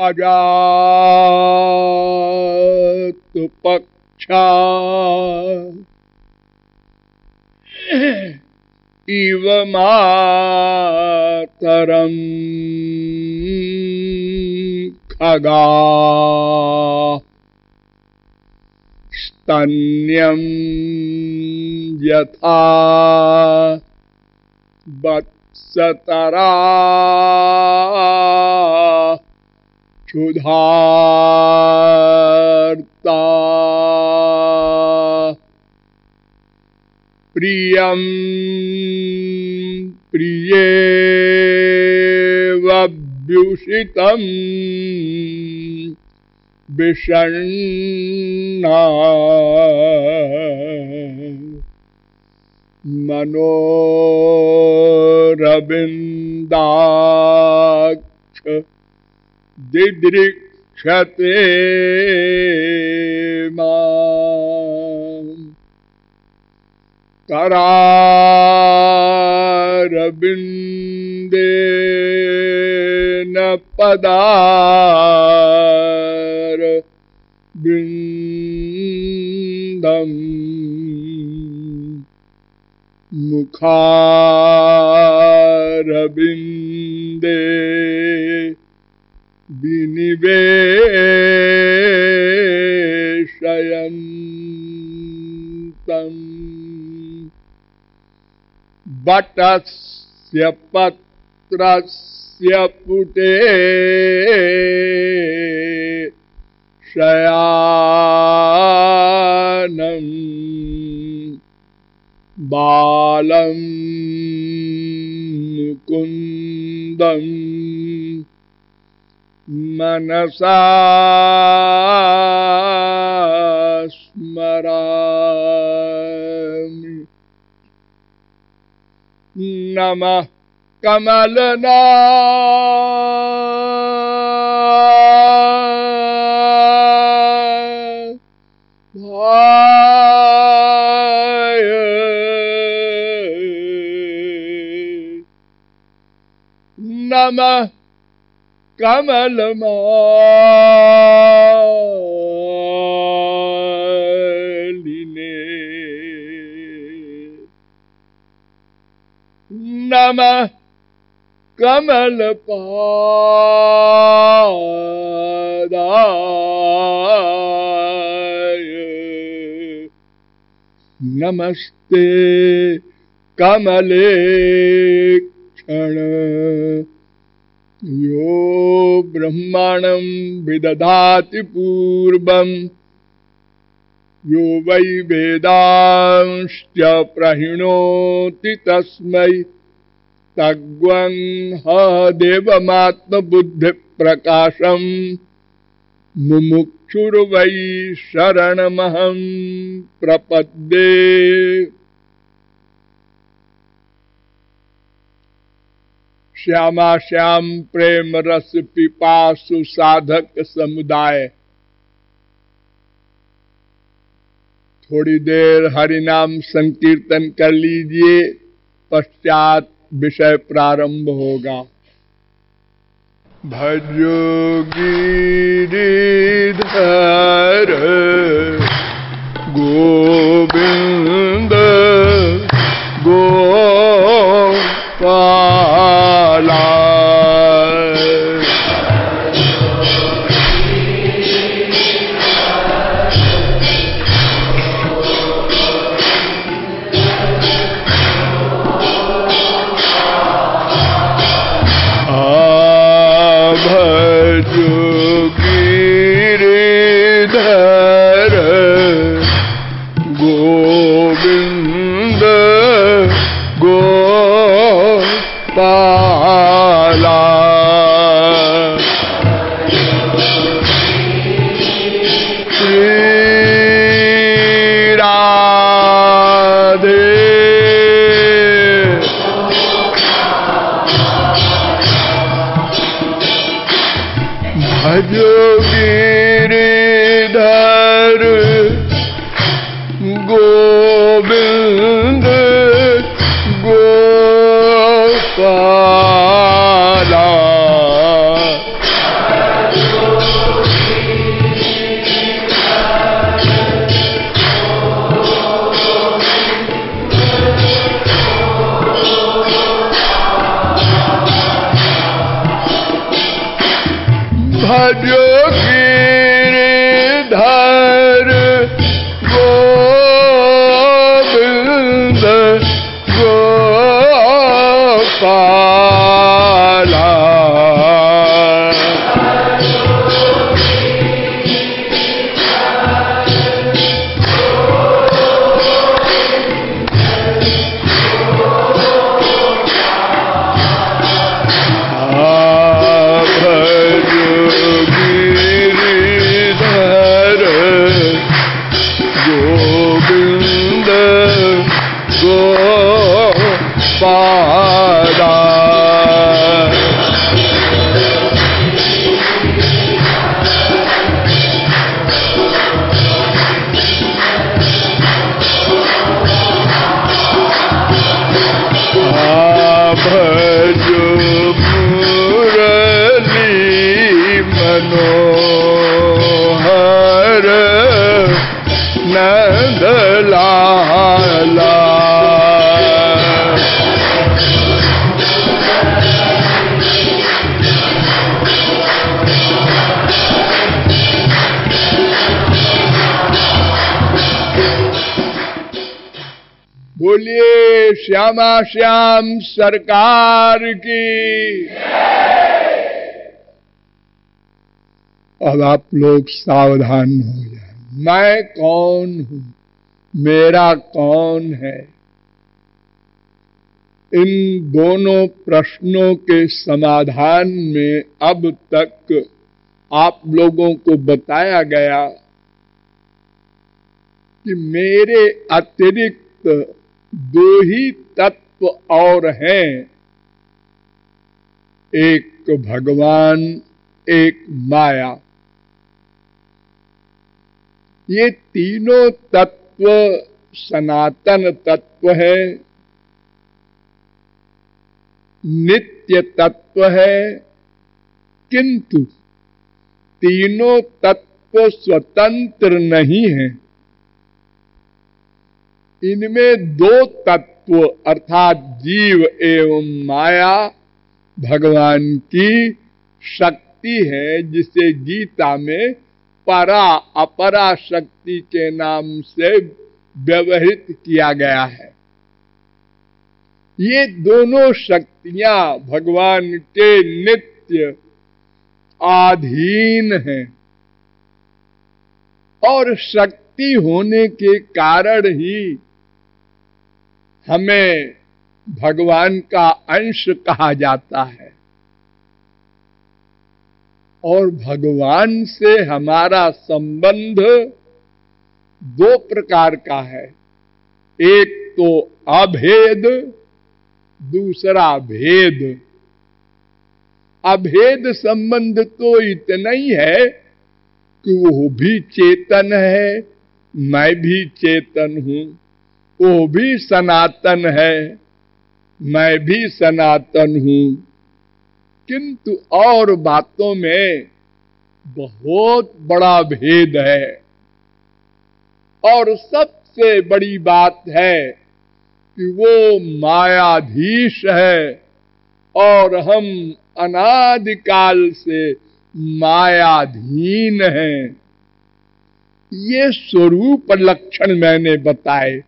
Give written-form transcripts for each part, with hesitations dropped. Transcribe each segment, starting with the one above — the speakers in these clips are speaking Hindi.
अजातु पक्षा इव मातरं खगा स्तन्यं यथा वत्सतरा क्षुधार्ता प्रियं प्रियेवभ्युषितं विषण्णा मनोरविन्दाक्ष दिदृक्षते माम् करारविन्देन पदारविन्दम् मुखारविन्दे विनिवेशयन्तम् वटस्य पत्रस्य पुटे शयानम् बालं मुकुन्दम् मनसा स्मरामि। नमः कमलनाभाय नमः कमलमालिने नमः कमलपादाय नमस्ते कमलेक्षण यो ब्रह्माणं विदधाति पूर्वं यो वै वेदांश्च प्रहिणोति तस्मै तग्वं ह देवमात्मबुद्धिप्रकाशं मुमुक्षुर्वै शरणमहं प्रपद्ये। श्यामा श्याम प्रेम रस पिपासु साधक समुदाय, थोड़ी देर हरिनाम संकीर्तन कर लीजिए, पश्चात विषय प्रारंभ होगा। भजो गिरिधर गोविंद गोपाला भजो गिरिधर गोविंद गोपाला। बोलिए श्यामा श्याम सरकार की। अब आप लोग सावधान हो जाए। मैं कौन हूं, मेरा कौन है, इन दोनों प्रश्नों के समाधान में अब तक आप लोगों को बताया गया कि मेरे अतिरिक्त दो ही तत्व और हैं, एक भगवान, एक माया। ये तीनों तत्व सनातन तत्व है, नित्य तत्व है, किंतु तीनों तत्व स्वतंत्र नहीं है। इनमें दो तत्व अर्थात जीव एवं माया भगवान की शक्ति है, जिसे गीता में परा अपरा शक्ति के नाम से व्यवहित किया गया है। ये दोनों शक्तियां भगवान के नित्य अधीन हैं और शक्ति होने के कारण ही हमें भगवान का अंश कहा जाता है। और भगवान से हमारा संबंध दो प्रकार का है, एक तो अभेद, दूसरा भेद। अभेद संबंध तो इतना ही है कि वो भी चेतन है, मैं भी चेतन हूं, वो भी सनातन है, मैं भी सनातन हूं, किंतु और बातों में बहुत बड़ा भेद है। और सबसे बड़ी बात है कि वो मायाधीश है और हम अनादिकाल से मायाधीन हैं। ये स्वरूप लक्षण मैंने बताए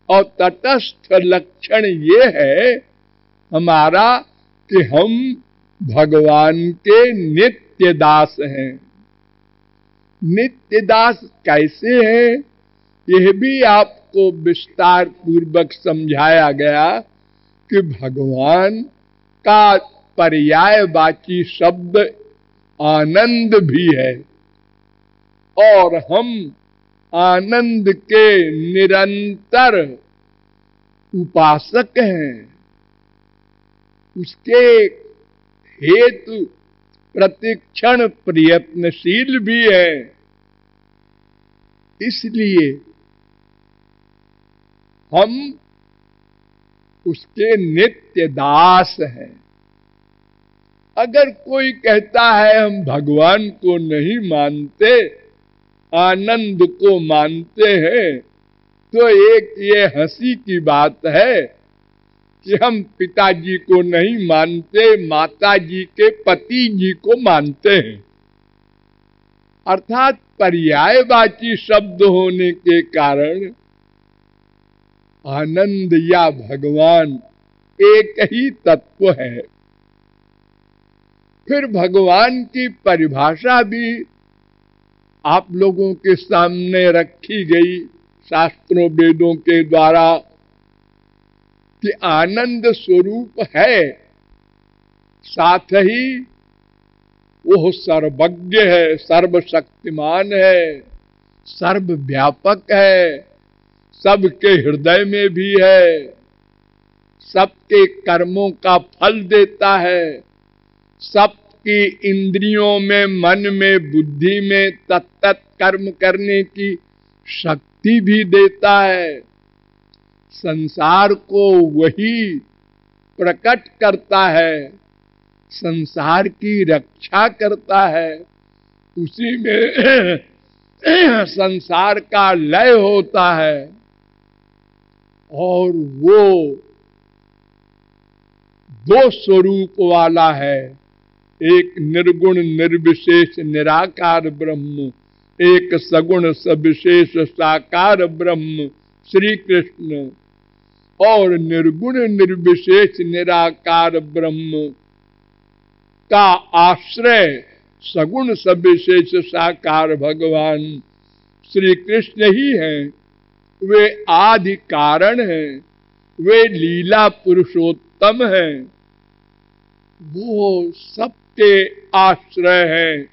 और तटस्थ लक्षण ये है हमारा कि हम भगवान के नित्य दास हैं। नित्य दास कैसे हैं, यह भी आपको विस्तार पूर्वक समझाया गया कि भगवान का पर्यायवाची शब्द आनंद भी है और हम आनंद के निरंतर उपासक हैं। उसके हेतु प्रतिक्षण प्रयत्नशील भी है। इसलिए हम उसके नित्य दास हैं। अगर कोई कहता है हम भगवान को नहीं मानते, आनंद को मानते हैं, तो एक ये हंसी की बात है कि हम पिताजी को नहीं मानते, माताजी के पति जी को मानते हैं। अर्थात पर्यायवाची शब्द होने के कारण आनंद या भगवान एक ही तत्व है। फिर भगवान की परिभाषा भी आप लोगों के सामने रखी गई शास्त्रों वेदों के द्वारा कि आनंद स्वरूप है, साथ ही वो सर्वज्ञ है, सर्वशक्तिमान है, सर्वव्यापक है, सबके हृदय में भी है, सबके कर्मों का फल देता है, सबकी इंद्रियों में, मन में, बुद्धि में तत्त कर्म करने की शक्ति भी देता है। संसार को वही प्रकट करता है, संसार की रक्षा करता है, उसी में संसार का लय होता है। और वो दो स्वरूप वाला है, एक निर्गुण निर्विशेष निराकार ब्रह्म, एक सगुण सविशेष साकार ब्रह्म श्री कृष्ण। और निर्गुण निर्विशेष निराकार ब्रह्म का आश्रय सगुण सविशेष साकार भगवान श्री कृष्ण ही हैं। वे आदि कारण हैं, वे लीला पुरुषोत्तम हैं, वो सबके आश्रय हैं,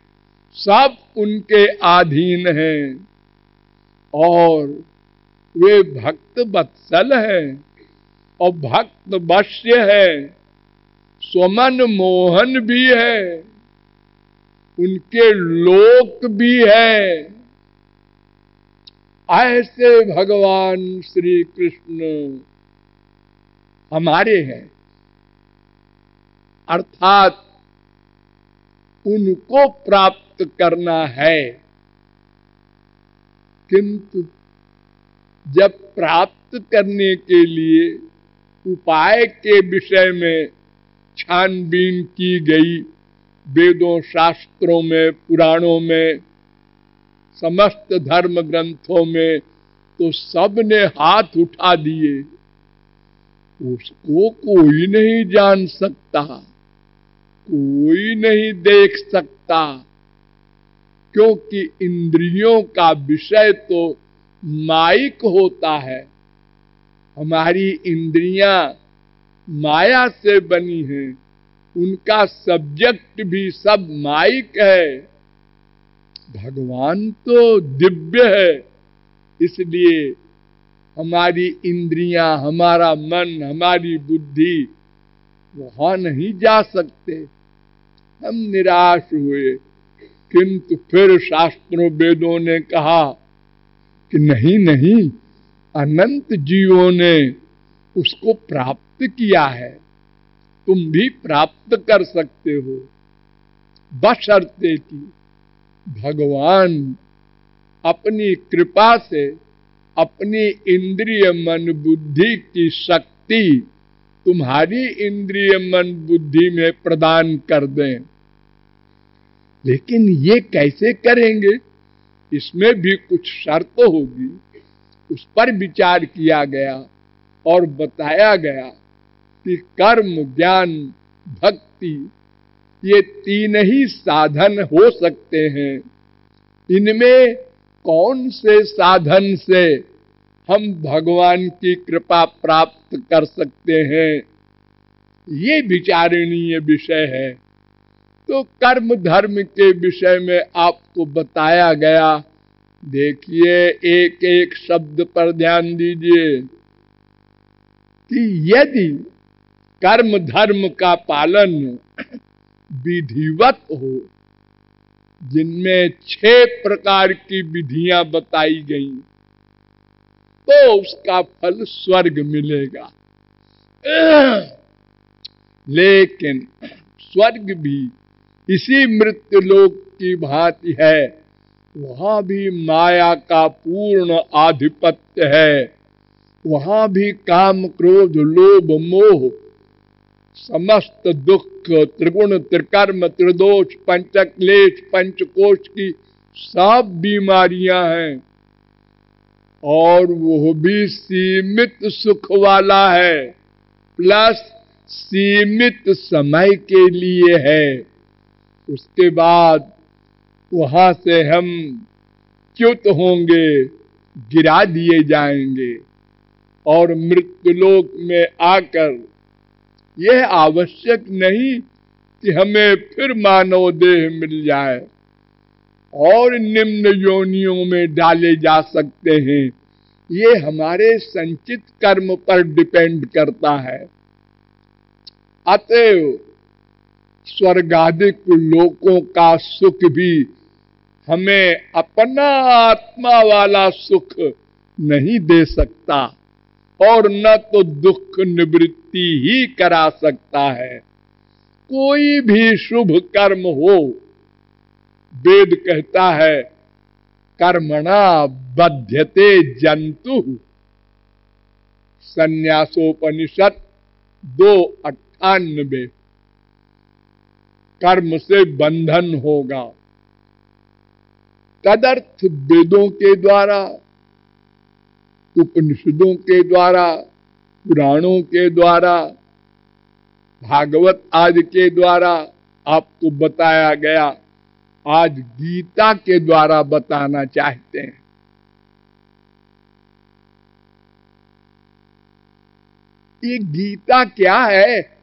सब उनके अधीन हैं। और वे भक्त वत्सल हैं और भक्त वश्य है, स्वमन मोहन भी है, उनके लोक भी है। ऐसे भगवान श्री कृष्ण हमारे हैं, अर्थात उनको प्राप्त करना है। किंतु जब प्राप्त करने के लिए उपाय के विषय में छानबीन की गई वेदों शास्त्रों में, पुराणों में, समस्त धर्म ग्रंथों में, तो सब ने हाथ उठा दिए। उसको कोई नहीं जान सकता, कोई नहीं देख सकता, क्योंकि इंद्रियों का विषय तो माइक होता है। हमारी इंद्रियां माया से बनी हैं, उनका सब्जेक्ट भी सब माइक है। भगवान तो दिव्य है, इसलिए हमारी इंद्रियां, हमारा मन, हमारी बुद्धि वहां नहीं जा सकते। हम निराश हुए, किंतु फिर शास्त्रों वेदों ने कहा कि नहीं नहीं, अनंत जीवों ने उसको प्राप्त किया है, तुम भी प्राप्त कर सकते हो, बशर्ते कि भगवान अपनी कृपा से अपनी इंद्रिय मन बुद्धि की शक्ति तुम्हारी इंद्रिय मन बुद्धि में प्रदान कर दें। लेकिन ये कैसे करेंगे, इसमें भी कुछ शर्त होगी। उस पर विचार किया गया और बताया गया कि कर्म, ज्ञान, भक्ति ये तीन ही साधन हो सकते हैं। इनमें कौन से साधन से हम भगवान की कृपा प्राप्त कर सकते हैं, ये विचारणीय विषय है। तो कर्म धर्म के विषय में आपको बताया गया। देखिए, एक एक शब्द पर ध्यान दीजिए कि यदि कर्म धर्म का पालन विधिवत हो, जिनमें 6 प्रकार की विधियां बताई गई, तो उसका फल स्वर्ग मिलेगा। लेकिन स्वर्ग भी इसी मृत्यु लोक की भांति है, वहां भी माया का पूर्ण आधिपत्य है, वहां भी काम क्रोध लोभ मोह समस्त दुख त्रिगुण त्रिकर्म त्रिदोष पंचक्लेश पंचकोश की सब बीमारियां हैं, और वो भी सीमित सुख वाला है, प्लस सीमित समय के लिए है। उसके बाद वहां से हम च्युत होंगे, गिरा दिए जाएंगे, और मृत्युलोक में आकर यह आवश्यक नहीं कि हमें फिर मानव देह मिल जाए और निम्न योनियों में डाले जा सकते हैं। ये हमारे संचित कर्म पर डिपेंड करता है। अतएव स्वर्गादिक लोकों का सुख भी हमें अपना आत्मा वाला सुख नहीं दे सकता, और न तो दुख निवृत्ति ही करा सकता है। कोई भी शुभ कर्म हो, वेद कहता है कर्मणा बध्यते जंतु, संन्यासोपनिषद 2:98। कर्म से बंधन होगा। तदर्थ वेदों के द्वारा, उपनिषदों के द्वारा, पुराणों के द्वारा, भागवत आदि के द्वारा आपको बताया गया, आज गीता के द्वारा बताना चाहते हैं। ये गीता क्या है?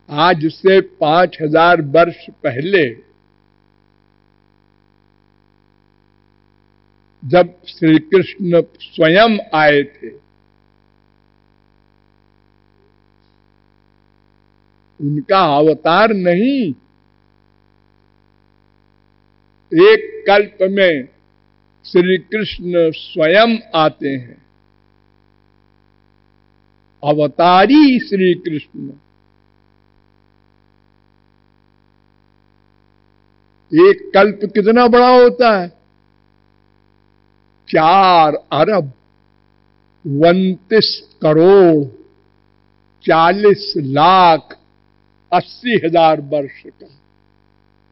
आज से 5000 वर्ष पहले जब श्री कृष्ण स्वयं आए थे, उनका अवतार नहीं, एक कल्प में श्री कृष्ण स्वयं आते हैं, अवतारी श्री कृष्ण। एक कल्प कितना बड़ा होता है? 4 अरब 29 करोड़ 40 लाख 80 हजार वर्ष का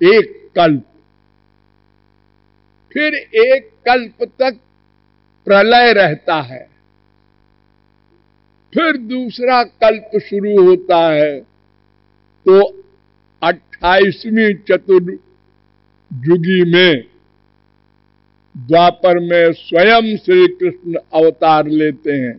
एक कल्प। फिर एक कल्प तक प्रलय रहता है, फिर दूसरा कल्प शुरू होता है। तो 28वीं चतुर्युगी में, द्वापर में स्वयं श्री कृष्ण अवतार लेते हैं।